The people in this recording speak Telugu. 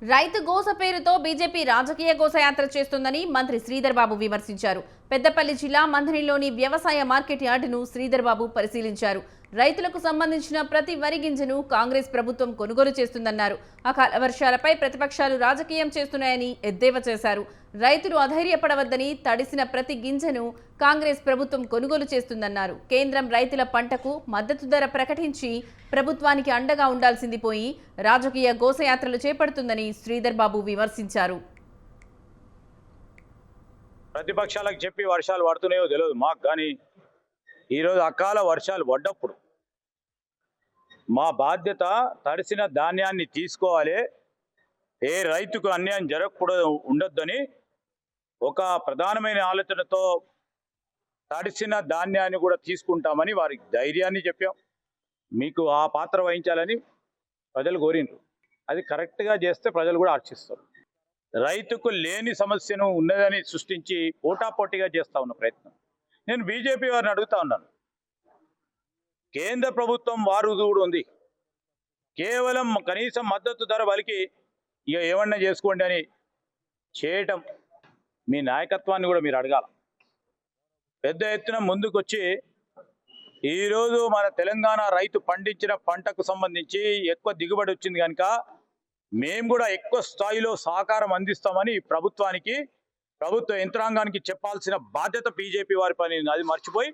రైతు గోస పేరుతో బీజేపీ రాజకీయ గోసయాత్ర చేస్తోందని మంత్రి శ్రీధర్ బాబు విమర్శించారు. పెద్దపల్లి జిల్లా మంథనిలోని వ్యవసాయ మార్కెట్ యార్డును శ్రీధర్ బాబు పరిశీలించారు. రైతులకు సంబంధించిన ప్రతి వరి గింజను కాంగ్రెస్ ప్రభుత్వం కొనుగోలు చేస్తుందన్నారు. అకాల వర్షాలపై ప్రతిపక్షాలు రాజకీయం చేస్తున్నాయని ఎద్దేవా చేశారు. రైతులు అధైర్యపడవద్దని తడిసిన ప్రతి గింజను కాంగ్రెస్ ప్రభుత్వం కొనుగోలు చేస్తుందన్నారు. కేంద్రం రైతుల పంటకు మద్దతు ధర ప్రకటించి ప్రభుత్వానికి అండగా ఉండాల్సింది పోయి రాజకీయ గోసయాత్రలు చేపడుతుందని శ్రీధర్ బాబు విమర్శించారు. ప్రతిపక్షాలకు చెప్పి వర్షాలు పడుతున్నాయో తెలియదు మాకు, కానీ ఈరోజు అకాల వర్షాలు పడ్డప్పుడు మా బాధ్యత తడిసిన ధాన్యాన్ని తీసుకోవాలి, ఏ రైతుకు అన్యాయం జరగకూడదు ఉండొద్దని ఒక ప్రధానమైన ఆలోచనతో తడిసిన ధాన్యాన్ని కూడా తీసుకుంటామని వారికి ధైర్యాన్ని చెప్పాం. మీకు ఆ పాత్ర వహించాలని ప్రజలు కోరిండ్రు. అది కరెక్ట్గా చేస్తే ప్రజలు కూడా హర్షిస్తారు. రైతుకు లేని సమస్యను ఉన్నదని సృష్టించి పోటాపోటీగా చేస్తా ఉన్న ప్రయత్నం. నేను బీజేపీ వారిని అడుగుతా ఉన్నాను, కేంద్ర ప్రభుత్వం వారు కూడా ఉంది, కేవలం కనీసం మద్దతు ధర బలికి ఇక ఏమన్నా చేసుకోండి అని చేయటం మీ నాయకత్వాన్ని కూడా మీరు అడగాల. పెద్ద ఎత్తున ముందుకొచ్చి ఈరోజు మన తెలంగాణ రైతు పండించిన పంటకు సంబంధించి ఎక్కువ దిగుబడి వచ్చింది కనుక మేము కూడా ఎక్కువ స్థాయిలో సహకారం అందిస్తామని ప్రభుత్వానికి, ప్రభుత్వ యంత్రాంగానికి చెప్పాల్సిన బాధ్యత బీజేపీ వారి పని. అది మర్చిపోయి